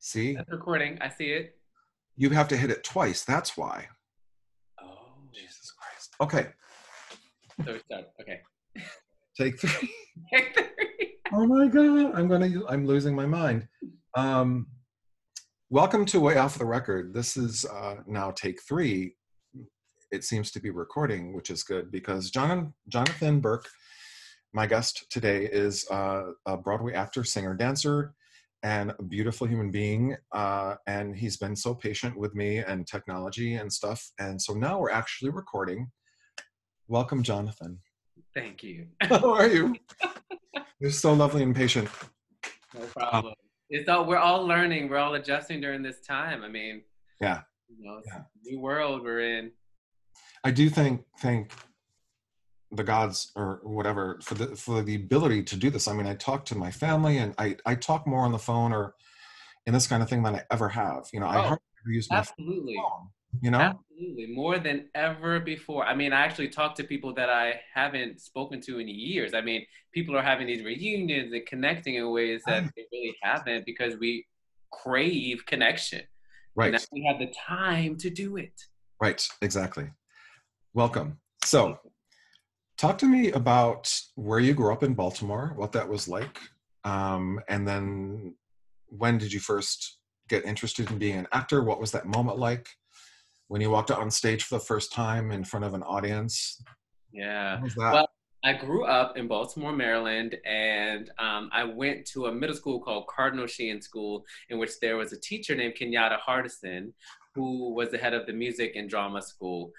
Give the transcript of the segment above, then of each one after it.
See, That's recording. I see it. you have to hit it twice. That's why. Oh, Jesus Christ. Okay, so we start. Okay. take three. Take three. Oh my God, I'm losing my mind. Um, Welcome to Way Off the Record. This is now take three. It seems to be recording, which is good because Jonathan Burke, my guest today, is a Broadway actor, singer, dancer, and a beautiful human being. And he's been so patient with me and technology and stuff. And so now we're actually recording. Welcome, Jonathan. Thank you. How are you? You're so lovely and patient. No Um, problem. It's all we're all learning. We're all adjusting during this time. I mean, yeah, it's yeah. a new world we're in. I do think the gods or whatever for the ability to do this. I mean, I talk to my family and I talk more on the phone or in this kind of thing than I ever have. I Oh, hardly ever use my absolutely. phone, you know? Absolutely. More than ever before. I mean, I actually talk to people that I haven't spoken to in years. I mean, people are having these reunions and connecting in ways that Right. they really haven't because we crave connection. And now Right. we have the time to do it. Right. Exactly. Welcome. So talk to me about where you grew up in Baltimore, what that was like. And then when did you first get interested in being an actor? What was that moment like when you walked out on stage for the first time in front of an audience? Yeah. What was that? Well, I grew up in Baltimore, Maryland, and I went to a middle school called Cardinal Sheehan School, in which there was a teacher named Kenyatta Hardison, who was the head of the music and drama school.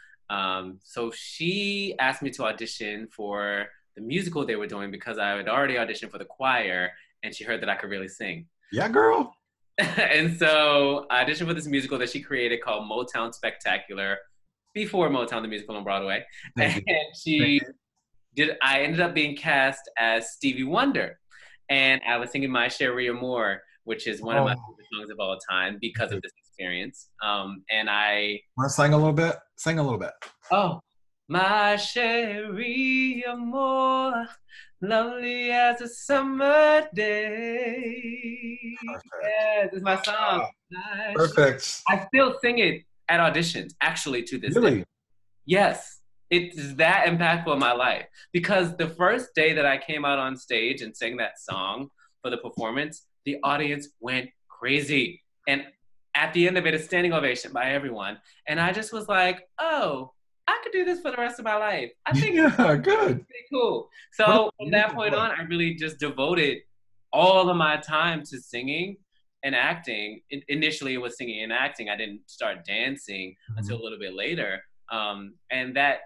So she asked me to audition for the musical they were doing because I had already auditioned for the choir, and she heard that I could really sing. Yeah, girl. And so I auditioned for this musical that she created called Motown Spectacular before Motown the musical on Broadway. Thank And you. Thank she did I ended up being cast as Stevie Wonder. And I was singing My Cherie Amour, which is one of my Oh, favorite songs of all time because of okay. this experience. And I Want to sing a little bit? Sing a little bit. Oh, my Cherie Amour, lovely as a summer day. Perfect. Yes, it's my song. Ah, My perfect. I still sing it at auditions, actually, to this day. Really? Yes, it's that impactful in my life because the first day that I came out on stage and sang that song for the performance, the audience went crazy. And at the end of it, a standing ovation by everyone. And I just was like, oh, I could do this for the rest of my life. I think it's Yeah, good. pretty cool. What a So from that beautiful point voice. on, I really just devoted all of my time to singing and acting. Initially, it was singing and acting. I didn't start dancing until Mhm. a little bit later. And that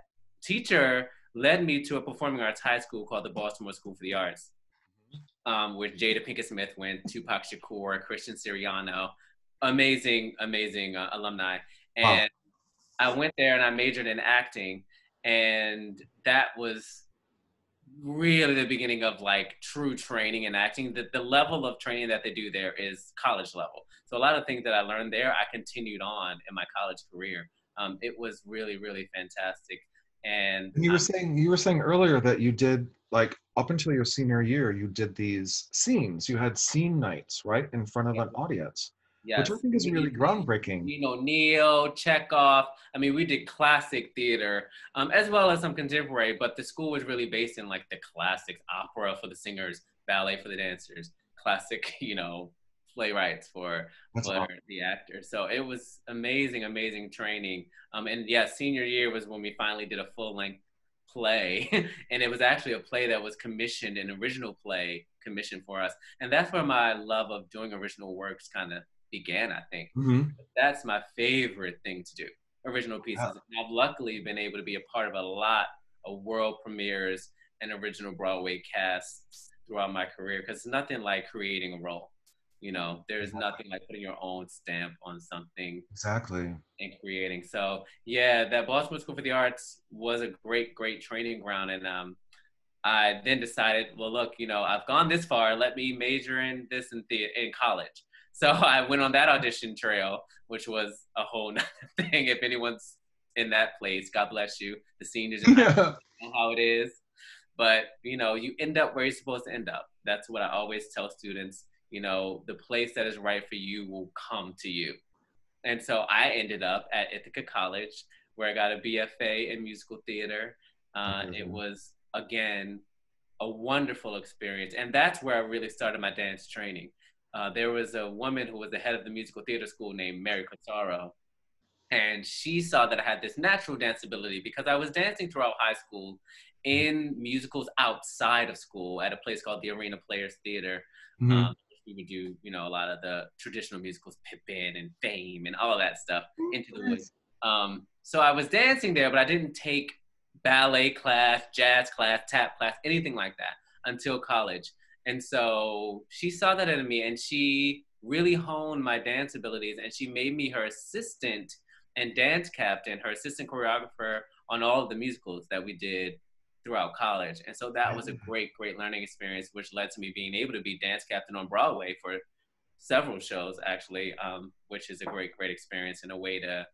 teacher led me to a performing arts high school called the Baltimore School for the Arts, where Jada Pinkett Smith went, Tupac Shakur, Christian Siriano, amazing, amazing alumni. Wow. And I went there and I majored in acting, and that was really the beginning of like true training in acting. The level of training that they do there is college level. So a lot of things that I learned there, I continued on in my college career. It was really, really fantastic. And And you were saying earlier that you did like up until your senior year, you did these scenes. You had scene nights, right, in front of an audience, which I yes, think is really groundbreaking. Neil, Chekhov. I mean, we did classic theater as well as some contemporary, but the school was really based in like the classics, opera for the singers, ballet for the dancers, classic, playwrights That's for awesome. the actors. So it was amazing, amazing training. And yeah, senior year was when we finally did a full length play, and it was actually a play that was commissioned, an original play commissioned for us, and that's where my love of doing original works kind of began, I think. Hmm. That's my favorite thing to do, original Yeah. pieces. And I've luckily been able to be a part of a lot of world premieres and original Broadway casts throughout my career because it's nothing like creating a role. There's Exactly. nothing like putting your own stamp on something Exactly. and creating. So yeah, that Baltimore School for the Arts was a great, great training ground. And I then decided, well, look, I've gone this far. Let me major in this in college. So I went on that audition trail, which was a whole nother thing. If anyone's in that place, God bless you. The seniors in high Yeah. school know how it is. But you end up where you're supposed to end up. That's what I always tell students. you know, the place that is right for you will come to you. And so I ended up at Ithaca College, where I got a BFA in musical theater. It Amazing. was, again, a wonderful experience. And that's where I really started my dance training. There was a woman who was the head of the musical theater school named Mary Cotaro. And she saw that I had this natural dance ability because I was dancing throughout high school in musicals outside of school at a place called the Arena Players Theater. Mm-hmm. We would do, you know, a lot of the traditional musicals, Pippin and Fame and all of that stuff, Into the Woods. So I was dancing there, but I didn't take ballet class, jazz class, tap class, anything like that until college. And so she saw that in me and she really honed my dance abilities and she made me her assistant and dance captain, her assistant choreographer on all of the musicals that we did throughout college. And so that was a great, great learning experience, which led to me being able to be dance captain on Broadway for several shows, actually, which is a great, great experience and a way to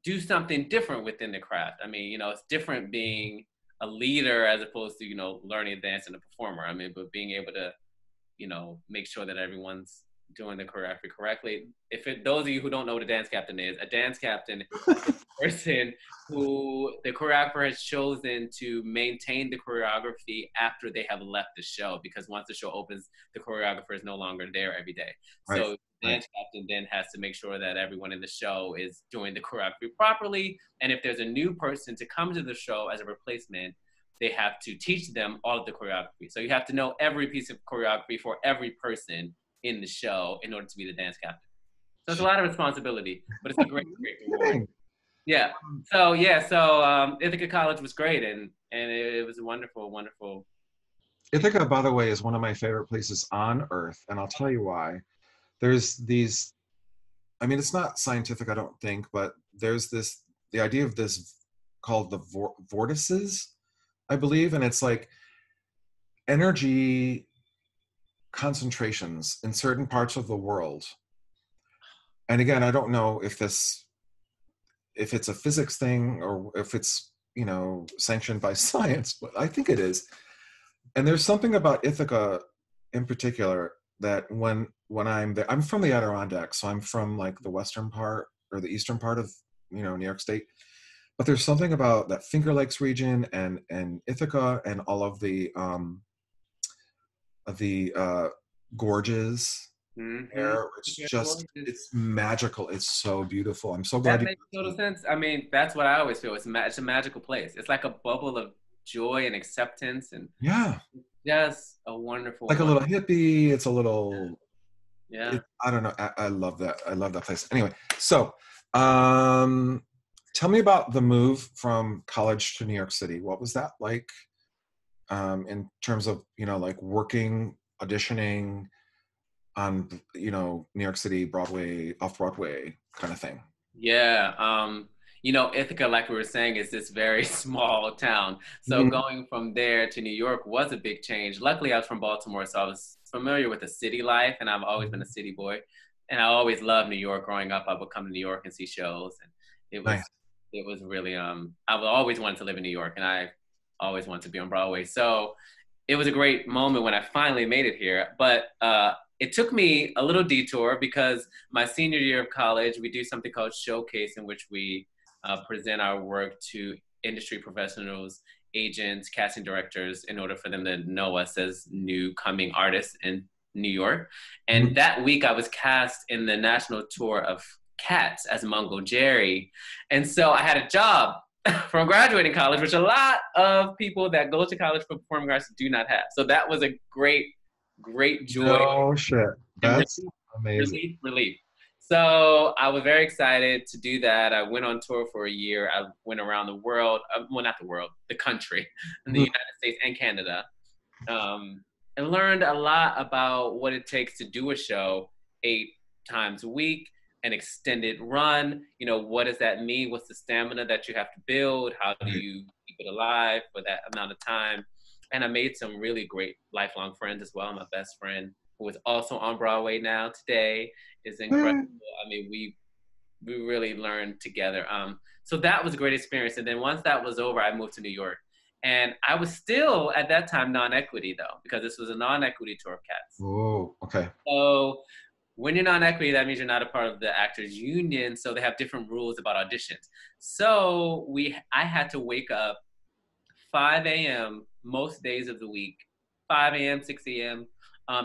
do something different within the craft. I mean, you know, it's different being a leader as opposed to, you know, learning dance and a performer. I mean, but being able to, you know, make sure that everyone's doing the choreography correctly. Those of you who don't know what a dance captain is, a dance captain is a person who the choreographer has chosen to maintain the choreography after they have left the show, because once the show opens, the choreographer is no longer there every day. Right. So the dance captain then has to make sure that everyone in the show is doing the choreography properly. And if there's a new person to come to the show as a replacement, they have to teach them all of the choreography. So you have to know every piece of choreography for every person in the show in order to be the dance captain. So it's a lot of responsibility, but it's a great, great reward. Yeah. So Ithaca College was great, and it was a wonderful, wonderful. Ithaca, by the way, is one of my favorite places on earth, and I'll tell you why. There's these, I mean, it's not scientific, I don't think, but there's the idea of this called the vortices, I believe, and it's like energy concentrations in certain parts of the world. And again, I don't know if it's a physics thing or if it's, you know, sanctioned by science, but I think it is. And there's something about Ithaca in particular that when I'm there, I'm from the Adirondacks, so I'm from like the western part or the eastern part of, you know, New York State. But there's something about that Finger Lakes region and Ithaca and all of the gorges there. It's magical. It's so beautiful. I'm so glad that makes total sense. I mean, that's what I always feel. It's a magical place. It's like a bubble of joy and acceptance, and just a wonderful. Like a little hippie. It's a little. Yeah. I don't know. I love that. I love that place. Anyway, so tell me about the move from college to New York City. What was that like? In terms of, you know, like working, auditioning on, you know, New York City, Broadway, off Broadway kind of thing. Yeah. You know, Ithaca, like we were saying, is this very small town. So going from there to New York was a big change. Luckily, I was from Baltimore, so I was familiar with the city life, and I've always been a city boy. And I always loved New York. Growing up, I would come to New York and see shows, and it was really I would always wanted to live in New York, and I always wanted to be on Broadway. So it was a great moment when I finally made it here. But it took me a little detour because my senior year of college, we do something called Showcase, in which we present our work to industry professionals, agents, casting directors, in order for them to know us as new coming artists in New York. And that week I was cast in the national tour of Cats as Mungo Jerry. And so I had a job from graduating college, which a lot of people that go to college for performing arts do not have. So that was a great, great joy. Oh shit, that's amazing. Relief. So I was very excited to do that. I went on tour for a year. I went around the world, well, not the world, the country, in the United States and Canada, and learned a lot about what it takes to do a show 8 times a week, an extended run. You know, what does that mean? What's the stamina that you have to build? How do you keep it alive for that amount of time? And I made some really great lifelong friends as well. My best friend, who is also on Broadway now today, is incredible. I mean, we really learned together. So that was a great experience. And then once that was over, I moved to New York. And I was still at that time non-equity though, because this was a non-equity tour of Cats. Oh, okay. So when you're non-equity, that means you're not a part of the actors union. So they have different rules about auditions. So I had to wake up 5 a.m. most days of the week, 5 a.m., 6 a.m.,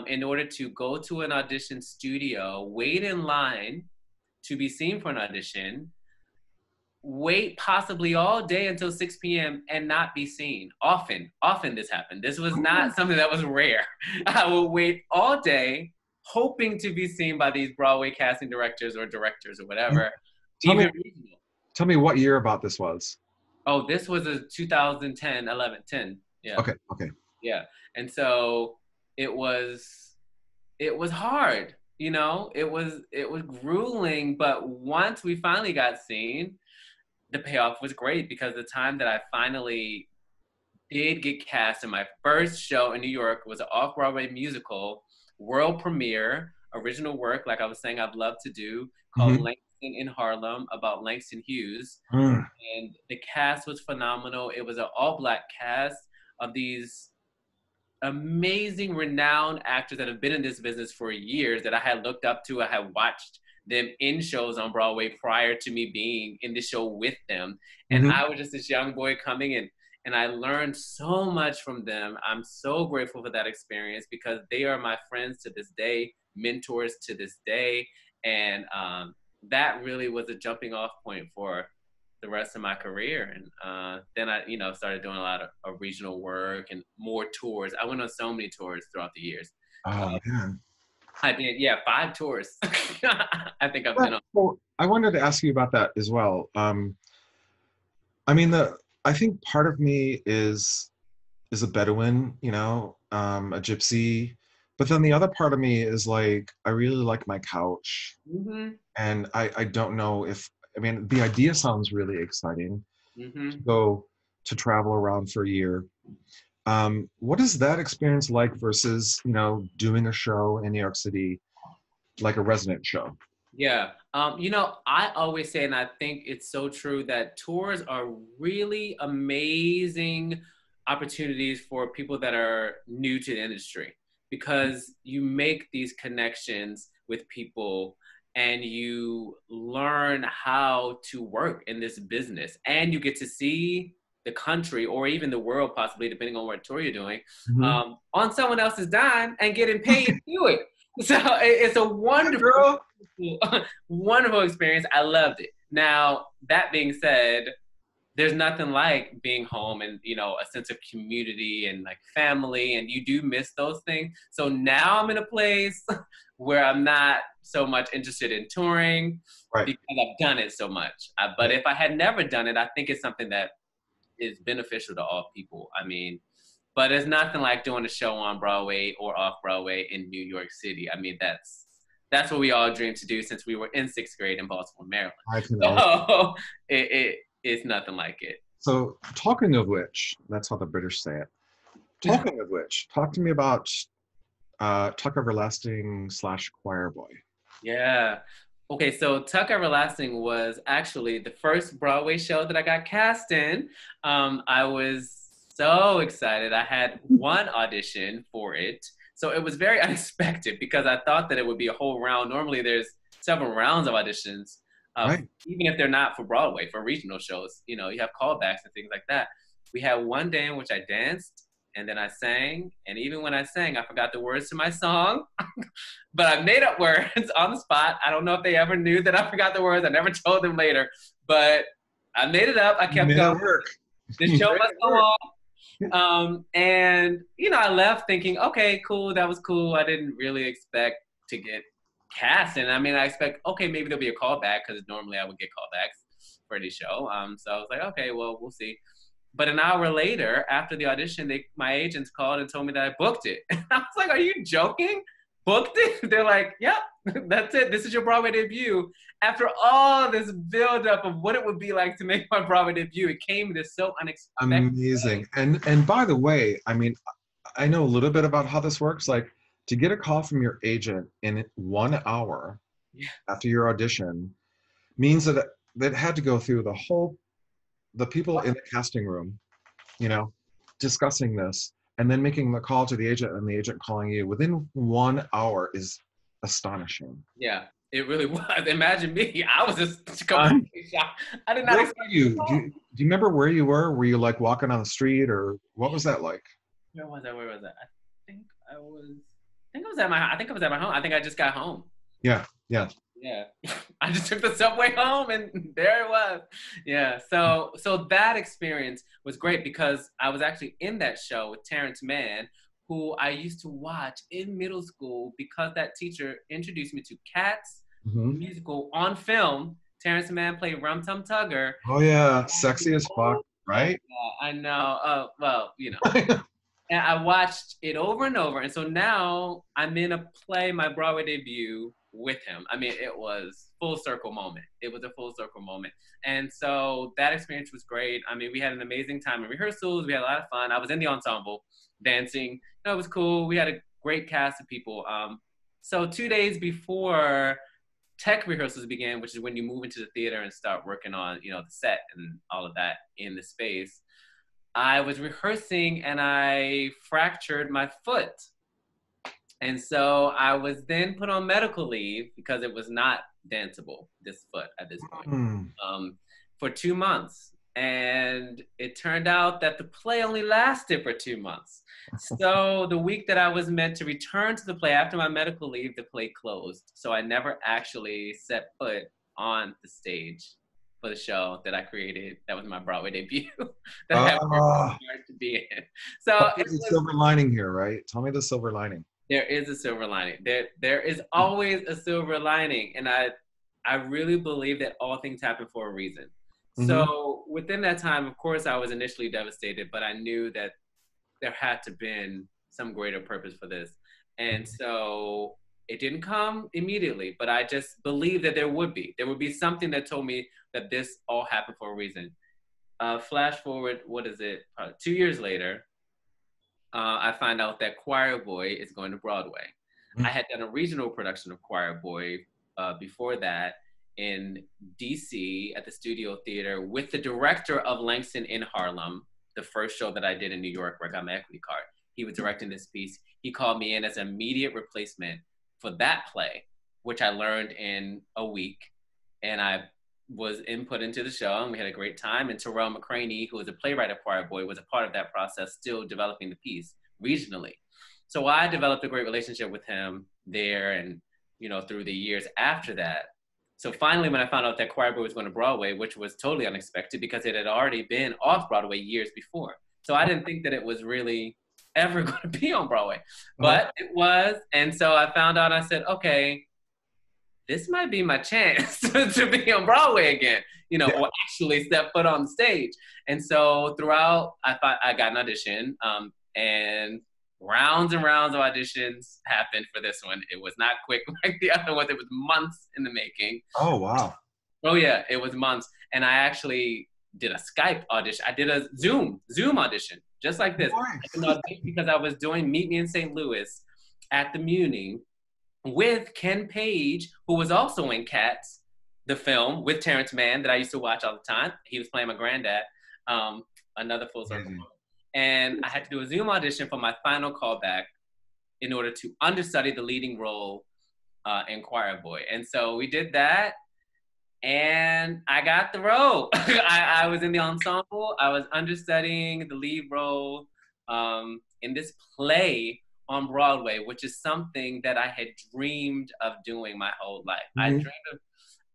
in order to go to an audition studio, wait in line to be seen for an audition, wait possibly all day until 6 p.m. and not be seen. Often this happened. This was not something that was rare. I would wait all day, hoping to be seen by these Broadway casting directors or directors or whatever. Tell me what year about this was. Oh, this was a 2010, 11, 10. Yeah. Okay. Yeah. And so it was hard, you know, it was grueling, but once we finally got seen, the payoff was great, because the time that I finally did get cast in my first show in New York was an off-Broadway musical, world premiere, original work, like I was saying I'd love to do, called Langston in Harlem, about Langston Hughes. And the cast was phenomenal. It was an all-Black cast of these amazing, renowned actors that have been in this business for years, that I had looked up to. I had watched them in shows on Broadway prior to me being in the show with them. And I was just this young boy coming in, and I learned so much from them. I'm so grateful for that experience, because they are my friends to this day, mentors to this day. And that really was a jumping off point for the rest of my career. And then I, started doing a lot of regional work and more tours. I went on so many tours throughout the years. Oh, man. I did, 5 tours. I think I've been on. Well, I wanted to ask you about that as well. I mean, I think part of me is a Bedouin, a gypsy, but then the other part of me is like, I really like my couch. And I don't know the idea sounds really exciting, to travel around for a year. What is that experience like versus, doing a show in New York City, like a resident show? Yeah. I always say, and I think it's so true, that tours are really amazing opportunities for people that are new to the industry, because you make these connections with people and you learn how to work in this business, and you get to see the country, or even the world possibly, depending on what tour you're doing, on someone else's dime and getting paid to do it. So it's a wonderful, wonderful experience. I loved it. Now, that being said, there's nothing like being home and, a sense of community and like family, and you do miss those things. So now I'm in a place where I'm not so much interested in touring, because I've done it so much. But if I had never done it, I think it's something that is beneficial to all people. I mean, but it's nothing like doing a show on Broadway or off Broadway in New York City. I mean, that's what we all dreamed to do since we were in 6th grade in Baltimore, Maryland. So it's nothing like it. So talking of which, that's how the British say it. Talking of which, talk to me about Tuck Everlasting / Choir Boy. Yeah. Okay, so Tuck Everlasting was actually the first Broadway show that I got cast in. I was so excited. I had one audition for it. So it was very unexpected, because I thought that it would be a whole round. Normally there's several rounds of auditions, even if they're not for Broadway, for regional shows. You have callbacks and things like that. We had one day in which I danced, and then I sang, and even when I sang, I forgot the words to my song, but I made up words on the spot. I don't know if they ever knew that I forgot the words. I never told them later, but I made it up. I kept going. The show must go on. And, I left thinking, okay, cool. That was cool. I didn't really expect to get cast. And I mean, I expect, okay, maybe there'll be a callback, because normally I would get callbacks for any show. So I was like, okay, well, we'll see. But an hour later, after the audition, my agents called and told me that I booked it. And I was like, are you joking? Booked it? They're like, yep, that's it. This is your Broadway debut. After all this buildup of what it would be like to make my Broadway debut, it came this so unexpected. Amazing. And by the way, I mean, I know a little bit about how this works. Like, to get a call from your agent in 1 hour after your audition means that had to go through the people in the casting room, discussing this and then making the call to the agent and the agent calling you within 1 hour is astonishing. Yeah, it really was. Imagine me. I was just Um, completely shocked. I did not where were expect the you? call. Do you remember where you were? Were you like walking on the street or what was that like? Where was I? Where was I? Think I was. I think I was at my. I think I was at my home. I think I just got home. Yeah, yeah. Yeah, I just took the subway home, and there it was. Yeah. So that experience was great because I was actually in that show with Terrence Mann, who I used to watch in middle school because that teacher introduced me to Cats, the Mhm. musical on film. Terrence Mann played Rum Tum Tugger. Oh yeah, sexy as fuck, Oh, right? yeah, I know. Well, and I watched it over and over. And so now I'm in a play, my Broadway debut with him. I mean, it was full circle moment. It was a full circle moment. And so that experience was great. I mean, we had an amazing time in rehearsals. We had a lot of fun. I was in the ensemble dancing. It was cool. We had a great cast of people. So 2 days before tech rehearsals began, which is when you move into the theater and start working on, the set and all of that in the space, I was rehearsing and I fractured my foot. And so I was then put on medical leave because it was not danceable, this foot at this point, Hmm. for 2 months. And it turned out that the play only lasted for 2 months. So the week that I was meant to return to the play after my medical leave, the play closed. So I never actually set foot on the stage for the show that I created. That was my Broadway debut that I had worked Ah, hard to be in. So but it there's a was silver lining here, right? Tell me the silver lining. there is a silver lining. There is always a silver lining, and I really believe that all things happen for a reason. Hmm. So within that time, of course, I was initially devastated, but I knew that there had to been some greater purpose for this, and so it didn't come immediately, but I just believed that there would be. There would be something that told me that this all happened for a reason. Flash forward, what is it? 2 years later, I find out that Choir Boy is going to Broadway. I had done a regional production of Choir Boy before that in DC at the Studio Theater with the director of Langston in Harlem, the first show that I did in New York where I got my equity card. He was directing this piece. He called me in as an immediate replacement for that play, which I learned in a week. And I was input into the show and we had a great time. And Terrell McCraney, who was a playwright at Choir Boy, was a part of that process, still developing the piece regionally. So I developed a great relationship with him there and, through the years after that. So finally, when I found out that Choir Boy was going to Broadway, which was totally unexpected because it had already been off Broadway years before. So I didn't think that it was really ever going to be on Broadway, but it was. And so I found out, I said, okay, this might be my chance to be on Broadway again, Yeah. or actually step foot on the stage. And so throughout, I got an audition, and rounds and rounds of auditions happened for this one. It was not quick like the other ones. It was months in the making. Oh wow. Oh yeah, it was months. And I actually did a Skype audition. I did a Zoom audition, just like this. Because I was doing Meet Me in St. Louis at the Muni with Ken Page, who was also in Cats, the film, with Terrence Mann that I used to watch all the time. He was playing my granddad, another full circle moment. And I had to do a Zoom audition for my final callback in order to understudy the leading role in Choir Boy. And so we did that, and I got the role. I was in the ensemble. I was understudying the lead role in this play on Broadway, which is something that I had dreamed of doing my whole life. Mm-hmm.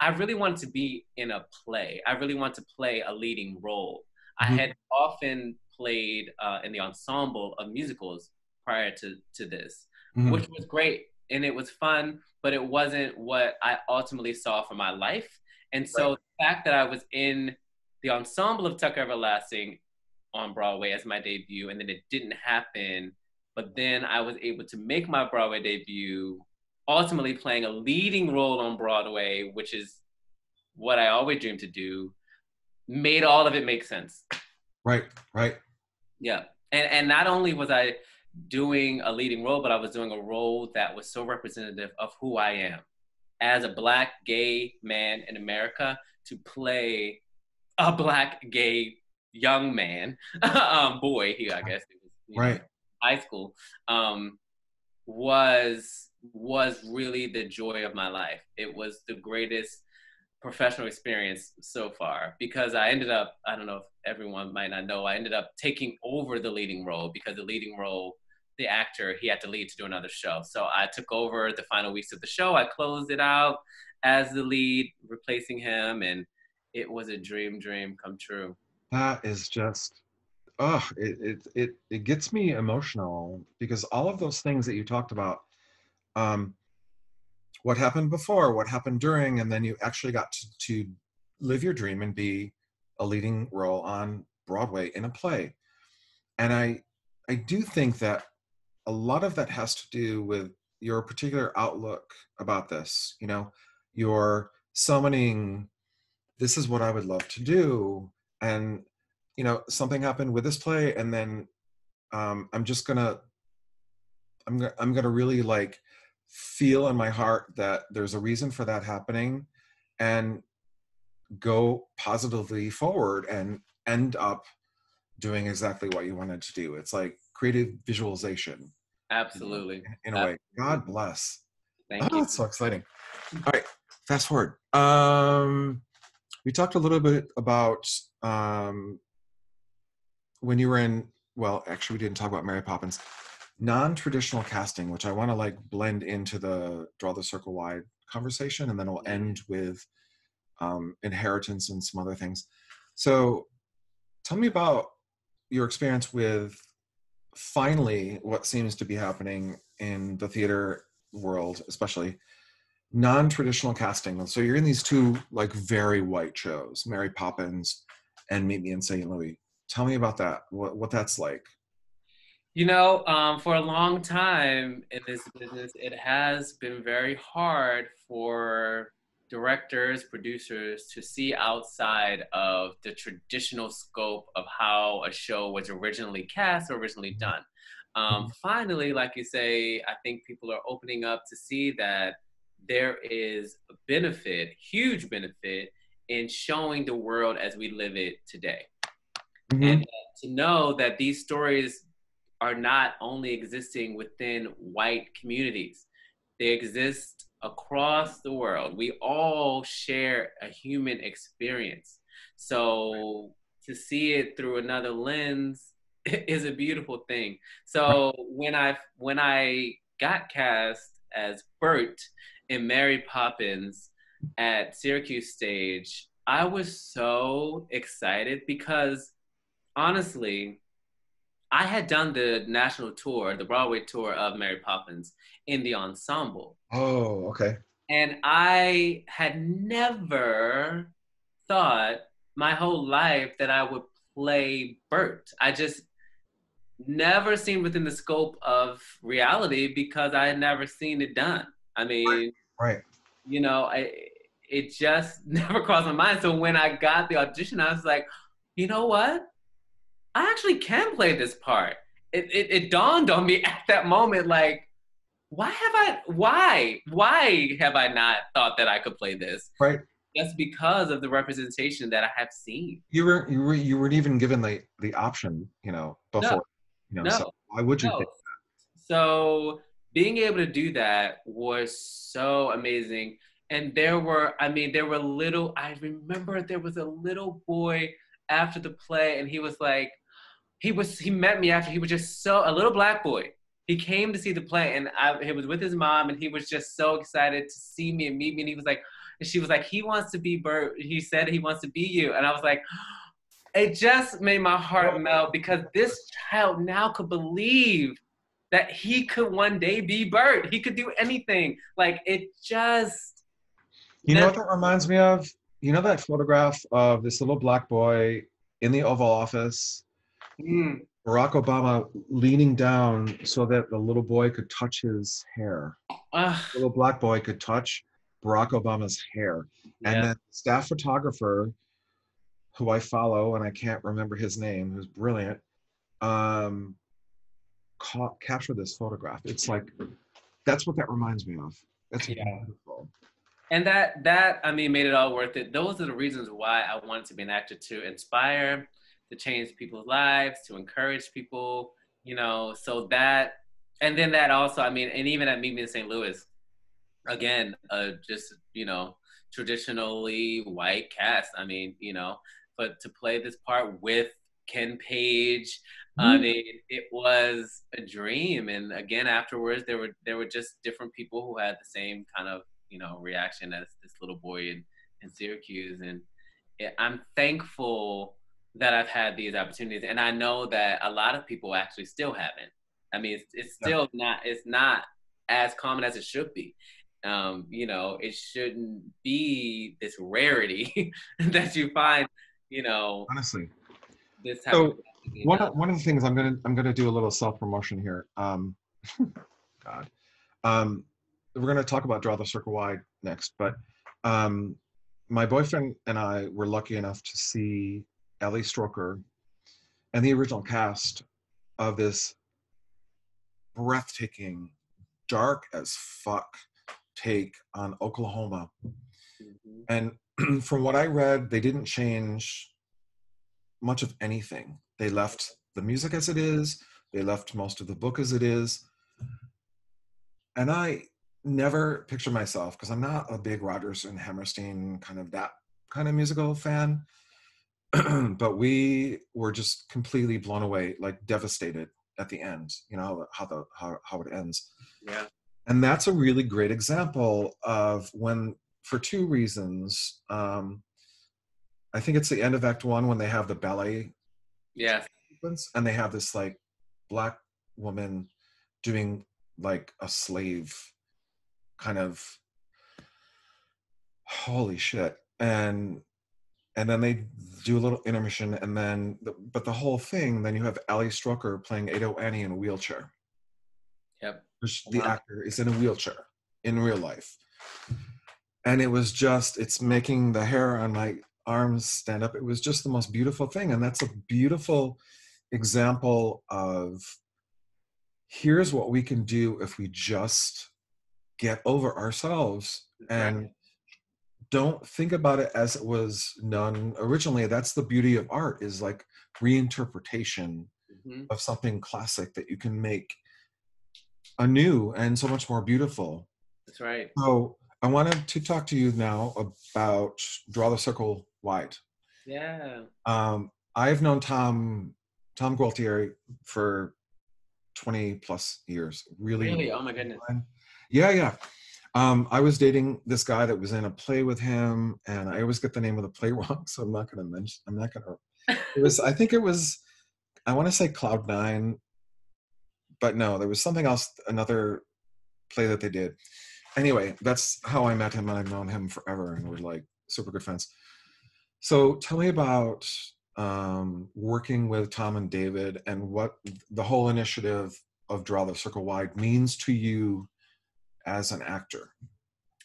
I really wanted to be in a play. I really wanted to play a leading role. Mm-hmm. I had often played in the ensemble of musicals prior to this, which was great and it was fun, but it wasn't what I ultimately saw for my life. And so the fact that I was in the ensemble of Tucker Everlasting on Broadway as my debut, and then it didn't happen, but then I was able to make my Broadway debut, ultimately playing a leading role on Broadway, which is what I always dreamed to do, made all of it make sense. Right. Yeah. And not only was I doing a leading role, but I was doing a role that was so representative of who I am as a Black gay man in America, to play a Black gay young man, boy, I guess it was, Right. high school, um, was really the joy of my life. It was the greatest professional experience so far because I ended up, I don't know if everyone might not know, I ended up taking over the leading role because the leading role, the actor, he had to leave to do another show. So I took over the final weeks of the show. I closed it out as the lead, replacing him, and it was a dream come true. That is just, oh, it gets me emotional because all of those things that you talked about, um, what happened before, what happened during, and then you actually got to live your dream and be a leading role on Broadway in a play. And I do think that a lot of that has to do with your particular outlook about this. You know, you're summoning, this is what I would love to do. And, you know, something happened with this play, and then I'm just gonna, I'm gonna really like feel in my heart that there's a reason for that happening, and go positively forward and end up doing exactly what you wanted to do. It's like creative visualization, you know, Absolutely. in a way. God Absolutely. bless. Thank Oh, you. that's so exciting. All right, fast forward. We talked a little bit about when you were in, well, actually, we didn't talk about Mary Poppins. Non-traditional casting, which I want to like blend into the Draw the Circle Wide conversation, and then we'll end with inheritance and some other things. So tell me about your experience with finally what seems to be happening in the theater world, especially non-traditional casting. So you're in these two like very white shows, Mary Poppins and Meet Me in St. Louis. Tell me about that. What that's like. For a long time in this business, it has been very hard for directors, producers to see outside of the traditional scope of how a show was originally cast or originally done. Mhm. Finally, like you say, I think people are opening up to see that there is a benefit, huge benefit, in showing the world as we live it today. And Mhm. to know that these stories are not only existing within white communities, they exist across the world. We all share a human experience. So to see it through another lens is a beautiful thing. So when I got cast as Bert in Mary Poppins at Syracuse Stage, I was so excited because honestly, I had done the national tour, the Broadway tour of Mary Poppins in the ensemble. Oh, okay. And I had never thought my whole life that I would play Bert. I just never seen within the scope of reality because I had never seen it done. I Right. mean, Right. it just never crossed my mind. So when I got the audition, I was like, you know what? I actually can play this part. It dawned on me at that moment, like, why have I not thought that I could play this? Right. Just because of the representation that I have seen. You weren't even given the option, you know, No, before, you know. So no, why would you no. pick? So being able to do that was so amazing. And I remember there was a little boy after the play, and he was like, he met me after. He was just a little black boy. He came to see the play, and he was with his mom, and he was just so excited to see me and meet me. And he was like, and she was like, he wants to be Bert. He said he wants to be you, and I was like, it just made my heart melt because this child now could believe that he could one day be Bert. He could do anything. Like it just You know never. what that reminds me of? You know that photograph of this little black boy in the Oval Office, Mm, Barack Obama leaning down so that the little boy could touch his hair. uh, Little black boy could touch Barack Obama's hair. And yeah. then staff photographer, who I follow, and I can't remember his name, who's brilliant, um, captured this photograph. It's like, that's what that reminds me of. That's Yeah. beautiful. And that I mean made it all worth it. Those are the reasons why I wanted to be an actor, to inspire to change people's lives, to encourage people, you know, so that, and then that also, I mean, and even at Meet Me in St. Louis, again, just, you know, traditionally white cast. I mean, you know, but to play this part with Ken Page, I Mhm. mean, it was a dream. And again, afterwards, there were just different people who had the same kind of, you know, reaction as this little boy in Syracuse. And I'm thankful that I've had these opportunities, and I know that a lot of people actually still haven't. I mean, it's Yeah, still not, it's not as common as it should be. You know, it shouldn't be this rarity that you find, you know, honestly. this type of So capacity being one done. of, one of the things I'm gonna do a little self promotion here. God, um, we're gonna talk about Draw the Circle Wide next, but um, my boyfriend and I were lucky enough to see Ellie Stroker and the original cast of this breathtaking, dark as fuck take on Oklahoma. Mhm. And from what I read, they didn't change much of anything. They left the music as it is, they left most of the book as it is. And I never picture myself, because I'm not a big Rodgers and Hammerstein kind of that kind of musical fan, but we were just completely blown away, like devastated at the end, you know, how it ends. Yeah. And that's a really great example of when, for two reasons. I think it's the end of Act One when they have the ballet Yes. sequence, and they have this like black woman doing like a slave kind of, holy shit. And then they do a little intermission, and then but the whole thing, then you have Ali Stroker playing Ado Annie in a wheelchair, Yep. which the Wow. actor is in a wheelchair in real life. And it was just, it's making the hair on my arms stand up. It was just the most beautiful thing. And that's a beautiful example of, here's what we can do if we just get over ourselves That's right. and don't think about it as it was done originally. That's the beauty of art, is like reinterpretation Hmm. of something classic that you can make anew and so much more beautiful. That's right. So I wanted to talk to you now about Draw the Circle Wide. Yeah. I've known Tom Gualtieri for 20 plus years. Really, Really? Oh my goodness. yeah, yeah. I was dating this guy that was in a play with him, and I always get the name of the play wrong, so I'm not going to mention. I'm not going to. It was. I think it was. I want to say Cloud Nine, but no, there was something else. Another play that they did. Anyway, that's how I met him, and I've known him forever, and we're like super good friends. So tell me about working with Tom and David, and what the whole initiative of Draw the Circle Wide means to you as an actor.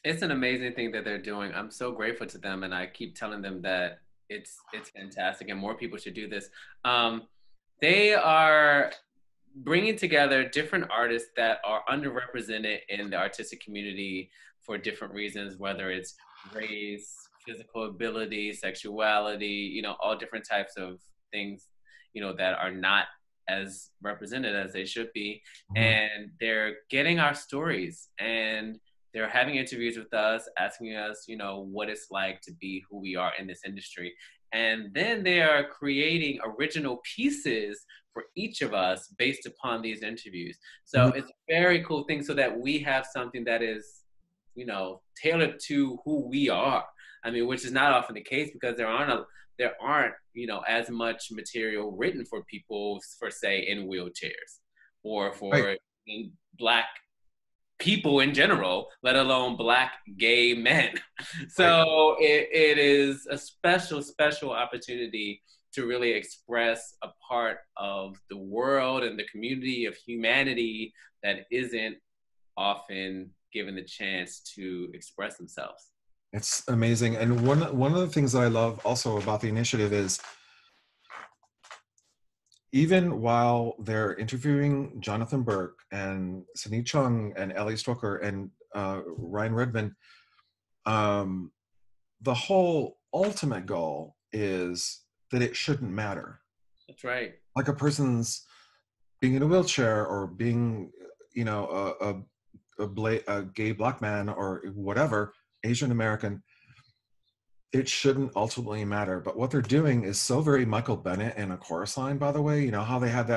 It's an amazing thing that they're doing. I'm so grateful to them, and I keep telling them that it's fantastic, and more people should do this. Um, they are bringing together different artists that are underrepresented in the artistic community for different reasons, whether it's race, physical ability, sexuality, you know, all different types of things, you know, that are not as represented as they should be. Mhm. And they're getting our stories, and they're having interviews with us, asking us, you know, what it's like to be who we are in this industry. And then they are creating original pieces for each of us based upon these interviews. So Mhm. it's a very cool thing, so that we have something that is, you know, tailored to who we are. I mean, which is not often the case, because there aren't, you know, as much material written for people, for say in wheelchairs, or Right. for black people in general, let alone black gay men. Right. So it is a special, special opportunity to really express a part of the world and the community of humanity that isn't often given the chance to express themselves. It's amazing. And one of the things that I love also about the initiative is, even while they're interviewing Jonathan Burke and Sidney Chung and Ellie Stroker and Ryan Redmond, um, the whole ultimate goal is that it shouldn't matter. That's right. Like a person's being in a wheelchair or being, you know, a gay black man or whatever, Asian American, it shouldn't ultimately matter. But what they're doing is so very Michael Bennett in A Chorus Line, by the way. You know how they had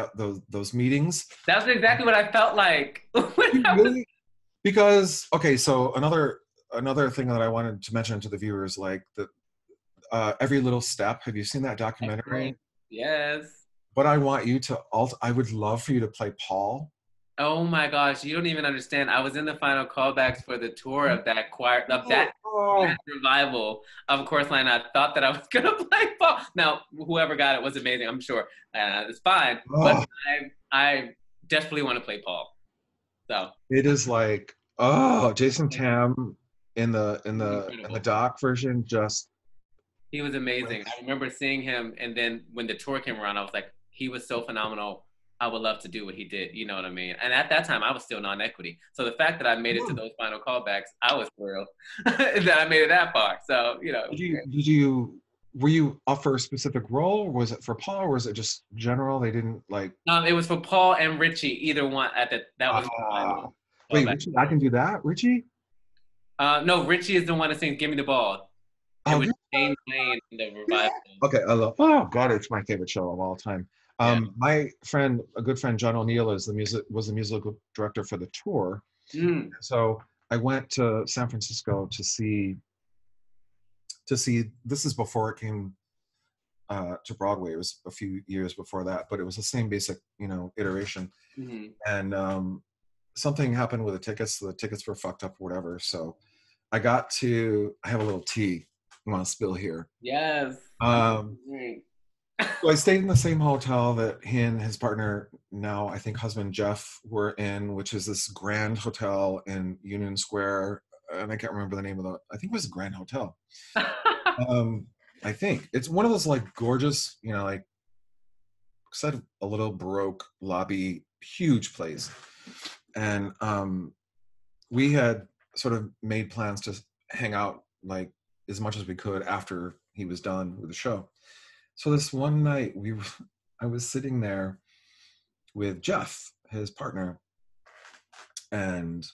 those meetings? That's exactly what I felt like. You really? Because okay, so another thing that I wanted to mention to the viewers, like the Every Little Step. Have you seen that documentary? Yes. But I want you to I would love for you to play Paul. Oh my gosh, you don't even understand. I was in the final callbacks for the tour of that choir, of that Oh, revival of Course Line. I thought that I was gonna play Paul. Now, whoever got it was amazing, I'm sure. It's fine, but oh, I desperately want to play Paul. So it is like, oh, Jason he Tam was in the incredible. doc version just He was amazing. I remember seeing him, and then when the tour came around, I was like, he was so phenomenal. I would love to do what he did. You know what I mean? And at that time, I was still non-equity. So the fact that I made it to those final callbacks, I was thrilled that I made it that far. So it was great. did you were you up for a specific role? Was it for Paul or was it just general? They didn't like It was for Paul and Richie, either one. That was the ah final wait, callback. Richie, I can do that, Richie? No, Richie is the one that sings "Give Me the Ball." It Oh, was James Lane in the yeah. revival. Okay, I love. Oh God, it's my favorite show of all time. Yeah. My friend, a good friend, John O'Neill, is the musical director for the tour. Mm. So I went to San Francisco to see. This is before it came to Broadway. It was a few years before that, but it was the same basic, iteration. Hmm. And something happened with the tickets. The tickets were fucked up, or whatever. So I have a little tea I want to spill here. Yes. I'm Um, great. So I stayed in the same hotel that he and his partner, now I think husband Jeff, were in, which is this grand hotel in Union Square. And I can't remember the name of I think it was Grand Hotel. Um, I think it's one of those like gorgeous, like said a little Baroque lobby, huge place. And we had sort of made plans to hang out like as much as we could after he was done with the show. So this one night I was sitting there with Jeff, his partner, and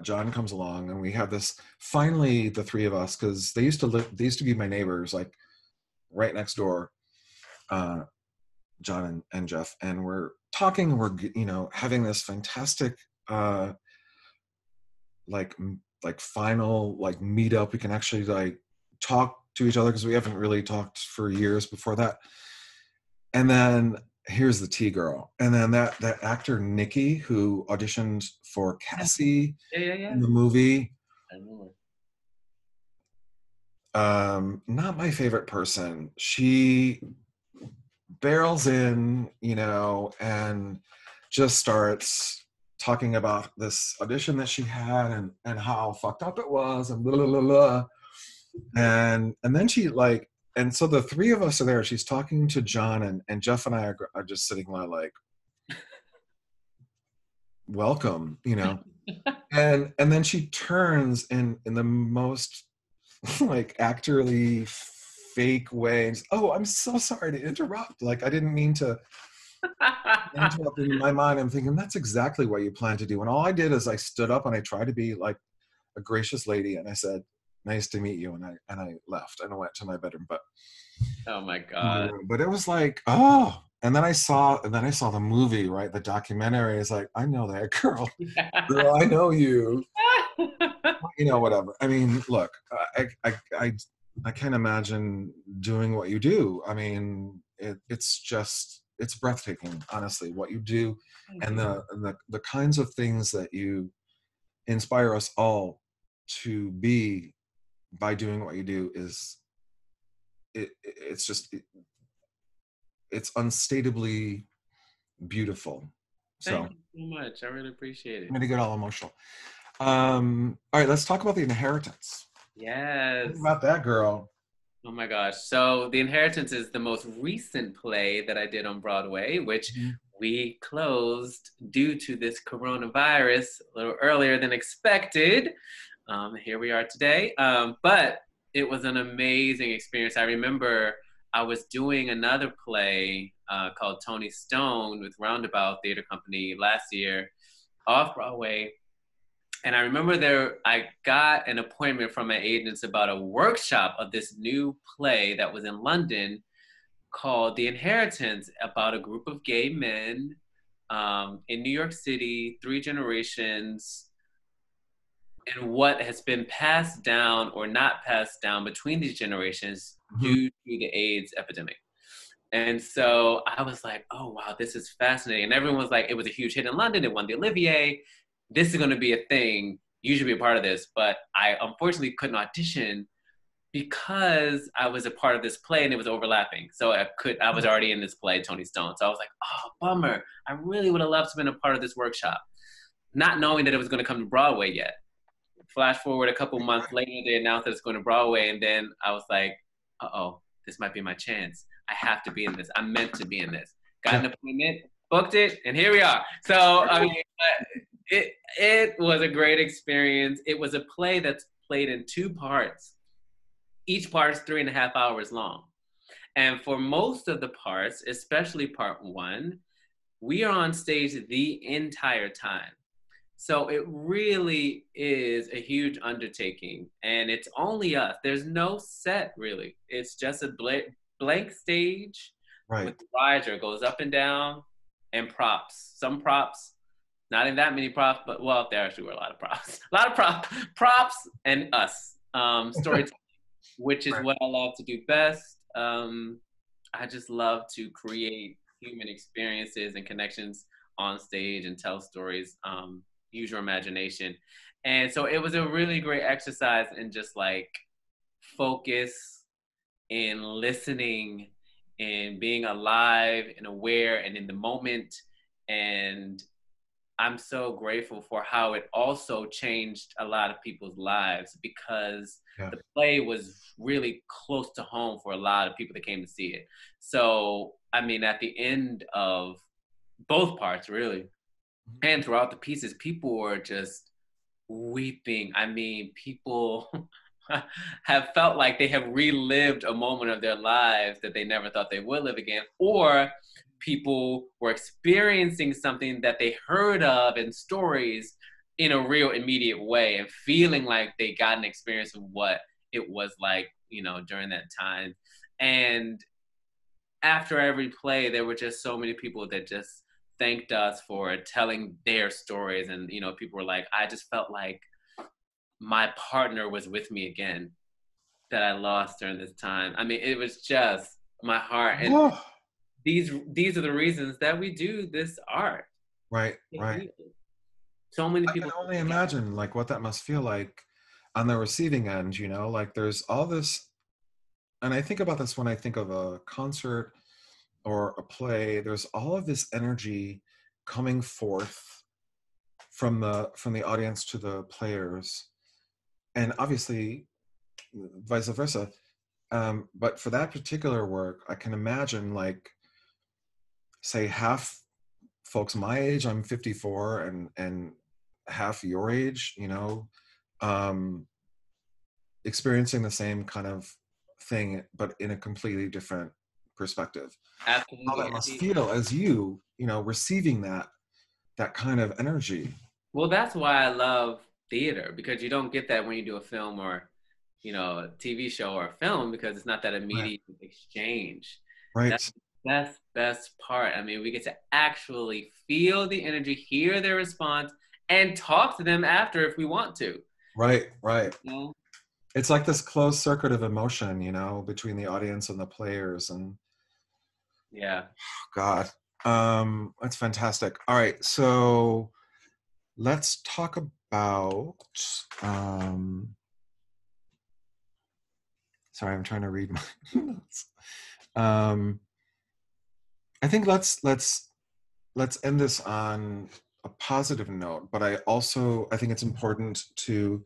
John comes along, and we have this. Finally, the three of us, because they used to be my neighbors, like right next door. Uh, John and Jeff, and we're talking. We're having this fantastic like final like meetup. We can actually like talk to each other because we haven't really talked for years before that. And then here's the T girl. And then that actor Nikki, who auditioned for Cassie Yeah, yeah, yeah. in the movie, I remember. not my favorite person. She barrels in, and just starts talking about this audition that she had and how fucked up it was and blah blah blah, blah. And then she like, and so the three of us are there. She's talking to John, and Jeff and I are just sitting there like, welcome, and then she turns in the most like actorly fake way and says, oh, I'm so sorry to interrupt. Like I didn't mean to interrupt. In my mind, I'm thinking that's exactly what you plan to do. And all I did is I stood up and I tried to be like a gracious lady, and I said, nice to meet you, and I left and I went to my bedroom. Oh my My God. room. But it was like, oh, and then I saw the movie, right? The documentary is like, I know that girl. Girl, I know you. Whatever. I mean, look, I can't imagine doing what you do. I mean, it's breathtaking, honestly, what you do, Thank and you. the kinds of things that you inspire us all to be by doing what you do is it's just it's unstatably beautiful. So Thank you so much. I really appreciate I'm it. gonna get all emotional. All right, let's talk about The Inheritance. What Yes. about that girl? Oh my gosh. So The Inheritance is the most recent play that I did on Broadway, which Mhm. we closed due to this coronavirus a little earlier than expected. Here we are today. But it was an amazing experience. I remember I was doing another play called Tony Stone with Roundabout Theater Company last year off Broadway. And I remember I got an appointment from my agents about a workshop of this new play that was in London called The Inheritance, about a group of gay men in New York City, 3 generations, and what has been passed down or not passed down between these generations due to the AIDS epidemic. And so I was like, oh, wow, this is fascinating. And everyone was like, it was a huge hit in London. It won the Olivier. This is going to be a thing. You should be a part of this. But I unfortunately couldn't audition because I was a part of this play and it was overlapping. So I was already in this play, Tony Stone. So I was like, oh, bummer. I really would have loved to have been a part of this workshop, not knowing that it was going to come to Broadway yet. Flash forward a couple months later, they announced that it's going to Broadway. And then I was like, uh-oh, this might be my chance. I have to be in this. I'm meant to be in this. Got an appointment, booked it, and here we are. So, I mean, it was a great experience. It was a play that's played in 2 parts. Each part is 3.5 hours long. And for most of the parts, especially part 1, we are on stage the entire time. So it really is a huge undertaking, and it's only us. There's no set, really. It's just a blank stage with the riser, goes up and down, and props. Some props, not in that many props, but well, there actually were a lot of props. A lot of props, and us. Storytelling, which is what I love to do best. I just love to create human experiences and connections on stage and tell stories. Use your imagination. And so it was a really great exercise in just like focus and listening and being alive and aware and in the moment. And I'm so grateful for how it also changed a lot of people's lives, because the play was really close to home for a lot of people that came to see it. So, I mean, at the end of both parts, really, and throughout the pieces, people were just weeping. I mean, people have felt like they have relived a moment of their lives that they never thought they would live again, or people were experiencing something that they heard of in stories in a real immediate way and feeling like they got an experience of what it was like, you know, during that time. And after every play, there were just so many people that just thanked us for telling their stories. And, you know, people were like, I just felt like my partner was with me again that I lost during this time. I mean, it was just my heart. And these are the reasons that we do this art. Right. So many people. I can only imagine like what that must feel like on the receiving end, you know, like there's all this, and I think about this when I think of a concert or a play, there's all of this energy coming forth from the audience to the players, and obviously vice versa. But for that particular work, I can imagine like, say, half folks my age, I'm 54, and half your age, you know, experiencing the same kind of thing, but in a completely different perspective. Absolutely. How that must feel as you know, receiving that kind of energy. Well, that's why I love theater, because you don't get that when you do a film or, you know, a TV show or a film, because it's not that immediate exchange. Right. That's the best part. I mean, we get to actually feel the energy, hear their response, and talk to them after if we want to. Right. You know? It's like this closed circuit of emotion, you know, between the audience and the players. And God, that's fantastic. All right, so let's talk about sorry, I'm trying to read my notes. I think let's end this on a positive note, but I think it's important to,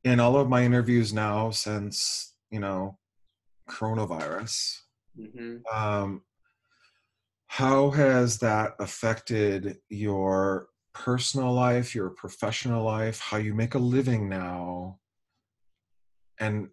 in all of my interviews now since, you know, coronavirus, how has that affected your personal life, your professional life, how you make a living now? And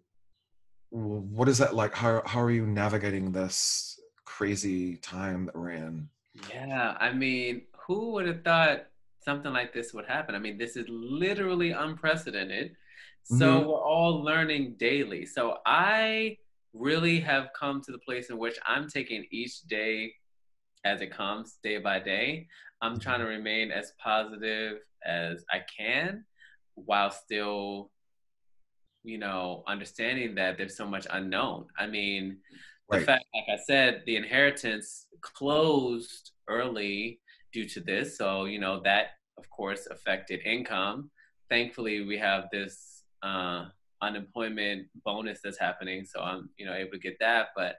what is that like? How are you navigating this crazy time that we're in? Yeah, I mean, who would have thought something like this would happen? I mean, this is literally unprecedented. So Hmm. we're all learning daily. So I really have come to the place in which I'm taking each day as it comes, day by day. I'm trying to remain as positive as I can while still, understanding that there's so much unknown. I mean, the Right. fact, like I said, the inheritance closed early due to this. So, that of course affected income. Thankfully, we have this unemployment bonus that's happening. So I'm, able to get that. But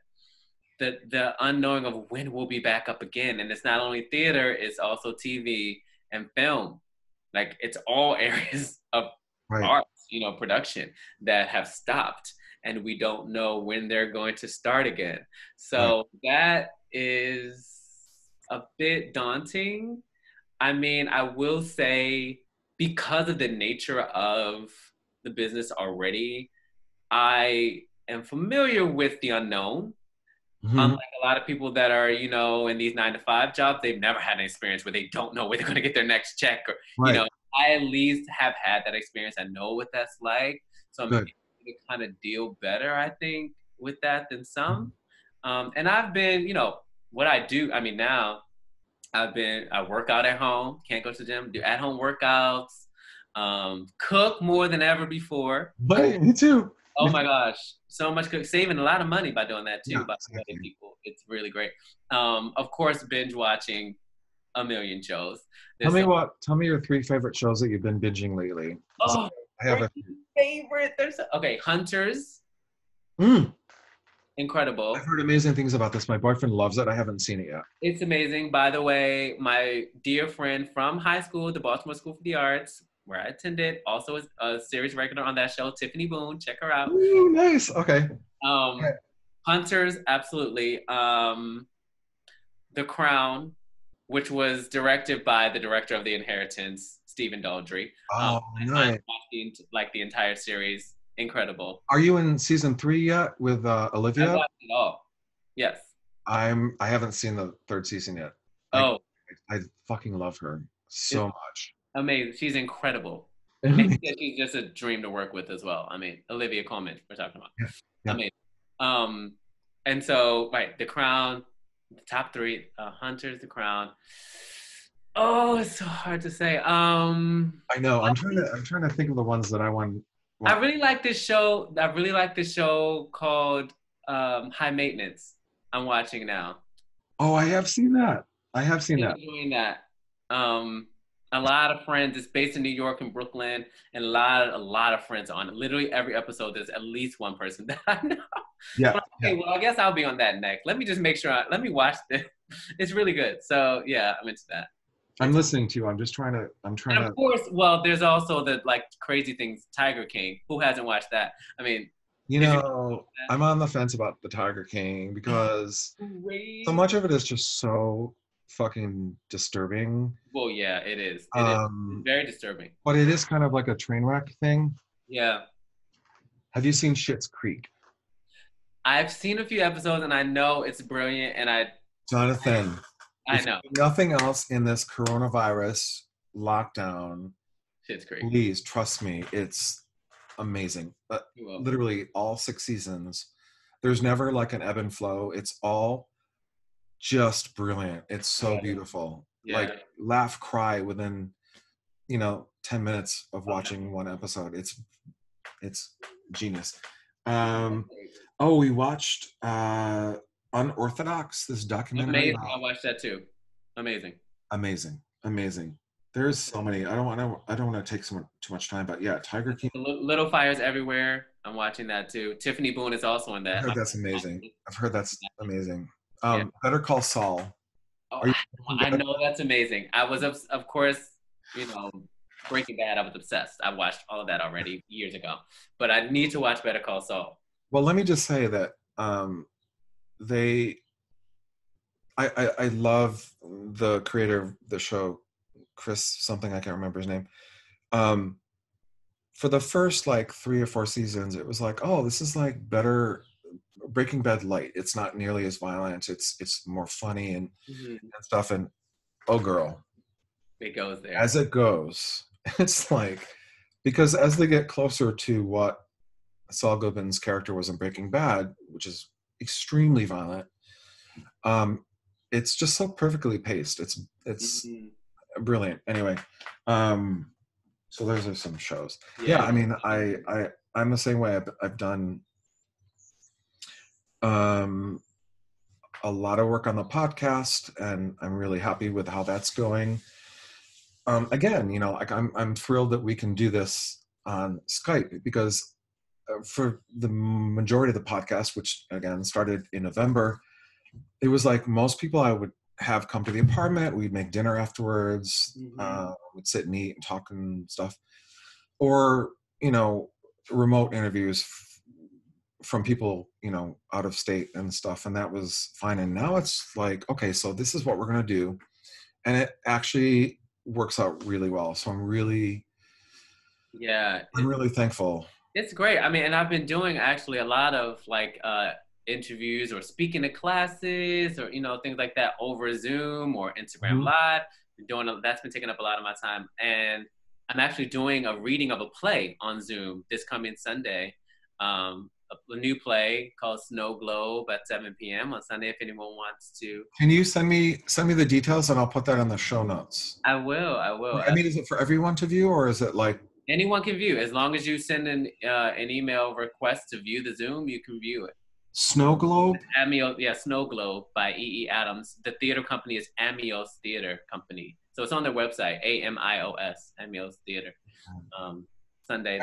the unknowing of when we'll be back up again. And it's not only theater, it's also TV and film. Like it's all areas of Right. art, production that have stopped and we don't know when they're going to start again. Right. So that is a bit daunting. I mean, I will say because of the nature of the business already, I am familiar with the unknown. Hmm. Unlike a lot of people that are, in these 9 to 5 jobs, they've never had an experience where they don't know where they're going to get their next check. Or, Right. I at least have had that experience. I know what that's like. So I'm able Good. to kind of deal better, I think, with that than some. Mhm. And I've been, what I do, I mean, now I work out at home, can't go to the gym, do at home workouts, cook more than ever before. But me too. Oh my gosh, so much saving a lot of money by doing that Yeah, too. By the way, exactly. people, it's really great. Of course, binge watching a million shows. Tell There's me so what. Tell me your three favorite shows that you've been binging lately. 'Cause oh, I have great a. favorite. Okay, Hunters, Mm, I've incredible. heard amazing things about this. My boyfriend loves it. I haven't seen it yet. It's amazing. By the way, my dear friend from high school, the Baltimore School for the Arts, where I attended, also is a series regular on that show. Tiffany Boone, check her out. Ooh, nice. Okay. Um, Hunters, absolutely. The Crown, which was directed by the director of The Inheritance, Stephen Daldry. Oh, I nice. watched the entire series. Incredible. Are you in season 3 yet with I Olivia? watched it all. Yes. I haven't seen the third season yet. I Oh, I fucking love her it's so much. amazing. She's incredible. And she's just a dream to work with as well. I mean, Olivia Colman, we're talking about. Yeah, yeah. Amazing. Um, and so, right, The Crown, the top three, Hunters, The Crown. Oh, it's so hard to say. I know. I'm trying to think of the ones that I I want. really like this show. I really like this show called High Maintenance. I'm watching now. Oh, I have seen that. I have seen that. Enjoying that. Um, a lot of friends. It's based in New York and Brooklyn, and a lot of friends on it. Literally every episode, there's at least one person that I know. Yeah, I'm like, yeah. okay, well, I guess I'll be on that next. Let me just make sure. Let me watch this. It's really good. So yeah, I'm into that. I'm It's listening to you. I'm just trying to. I'm trying and of to. course, well, there's also the like crazy things. Tiger King. Who hasn't watched that? I mean, You if you know, I'm on the fence about the Tiger King because so crazy. much of it is just so fucking disturbing. Well, yeah, it is. It is. It's Um, very disturbing. but it is kind of like a train wreck thing. Yeah. Have you seen Schitt's Creek? I've seen a few episodes and I know it's brilliant and Jonathan, I if know. nothing else in this coronavirus lockdown, Shit's great. please trust me, it's amazing. But You will. literally all 6 seasons, there's never like an ebb and flow. It's all just brilliant. It's so Yeah. beautiful. Like Yeah. laugh, cry within 10 minutes of watching one episode. It's genius. Um, oh, we watched Unorthodox, this documentary Amazing. about I watched that too. Amazing. amazing, amazing. There's so many. I don't want to take too much time, but yeah, Tiger King. Little Fires Everywhere. I'm watching that too. Tiffany Boone is also in I've that. heard that's amazing. I've heard that's amazing. Yeah. Better Call Saul. Oh, Are you I know that's amazing. I was, of course, you know, Breaking Bad. I was obsessed. I watched all of that already years ago, but I need to watch Better Call Saul. Well, let me just say that they I love the creator of the show, Chris something, I can't remember his name. Um, for the first like 3 or 4 seasons, it was like, oh, this is like better Breaking Bad light. It's not nearly as violent. It's more funny and stuff. And oh, girl, It goes there. as it goes, it's like, because as they get closer to what Saul Goodman's character was in Breaking Bad, which is extremely violent, um, it's just so perfectly paced. It's brilliant. Anyway, so those are some shows. Yeah, I mean, I'm the same way. I've done a lot of work on the podcast, and I'm really happy with how that's going. Again, you know, like I'm thrilled that we can do this on Skype, because for the majority of the podcast, which again started in November, it was like most people I would have come to the apartment. We'd make dinner afterwards. We'd sit and eat and talk and stuff, or you know, remote interviews from people, you know, out of state and stuff, and that was fine. And now it's like, okay, so this is what we're going to do, and it actually works out really well. So I'm really thankful. It's great. I mean, and I've been doing actually a lot of like interviews or speaking to classes or, you know, things like that over Zoom or Instagram Live. That's been taking up a lot of my time. And I'm actually doing a reading of a play on Zoom this coming Sunday. A new play called Snow Globe at 7 p.m. on Sunday, if anyone wants to. Can you send me the details, and I'll put that on the show notes? I will. I mean, is it for everyone to view, or is it like anyone can view? As long as you send an email request to view the Zoom, you can view it. Snow Globe? Snow Globe by E.E. Adams. The theater company is Amios Theater Company. So it's on their website, AMIOS, Amios Theater. Sunday.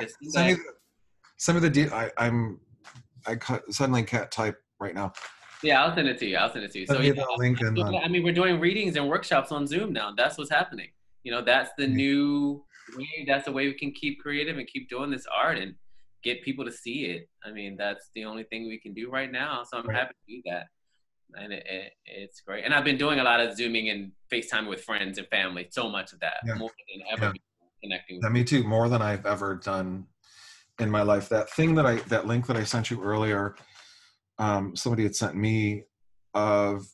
Send me the I suddenly can't type right now. Yeah, I'll send it to you. So link I mean, we're doing readings and workshops on Zoom now. That's what's happening. You know, that's the new way. That's the way we can keep creative and keep doing this art and get people to see it. I mean, that's the only thing we can do right now. So I'm happy to do that. And it's great. And I've been doing a lot of Zooming and FaceTime with friends and family. So much of that, more than ever connecting. Yeah, me too. More than I've ever done in my life. That link that I sent you earlier, somebody had sent me of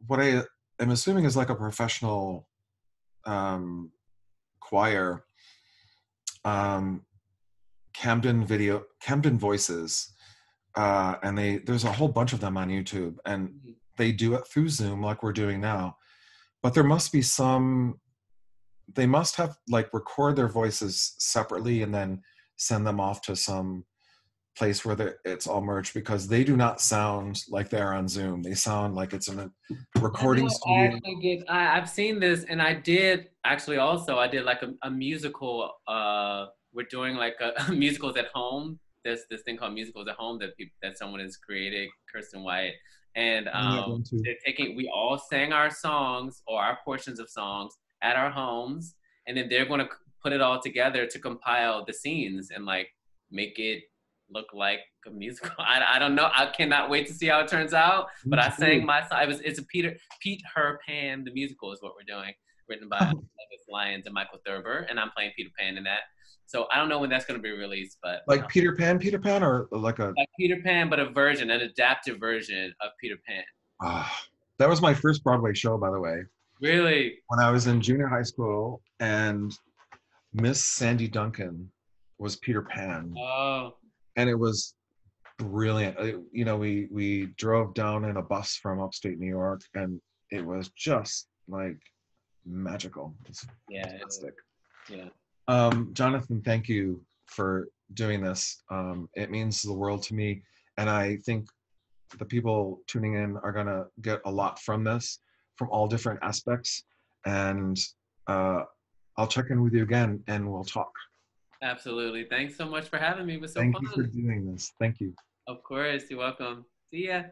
what I am assuming is like a professional choir, Camden Voices, and there's a whole bunch of them on YouTube, and they do it through Zoom like we're doing now. But there must be they must have like record their voices separately and then send them off to some place where it's all merged, because they do not sound like they're on Zoom. They sound like it's in a recording studio. I've seen this, and I did like a musical. We're doing like a musicals at home. There's this thing called Musicals at Home that someone has created, Kirsten White, and we all sang our songs or our portions of songs at our homes, and then they're going to put it all together to compile the scenes and like make it look like a musical. I don't know. I cannot wait to see how it turns out. But I sang my song. It's a Pete Her Pan, the musical is what we're doing, written by Douglas Lyons and Michael Thurber, and I'm playing Peter Pan in that. So I don't know when that's going to be released, but like Peter Pan, or like Peter Pan, but an adaptive version of Peter Pan. That was my first Broadway show, by the way. Really? When I was in junior high school, and Miss Sandy Duncan was Peter Pan. Oh. And it was brilliant. You know, we drove down in a bus from upstate New York, and it was just like magical. It's fantastic. Yeah. Jonathan, thank you for doing this. It means the world to me, and I think the people tuning in are gonna get a lot from this, from all different aspects. And I'll check in with you again, and we'll talk. Absolutely. Thanks so much for having me. It was so fun. Thank you for doing this. Thank you. Of course. You're welcome. See ya.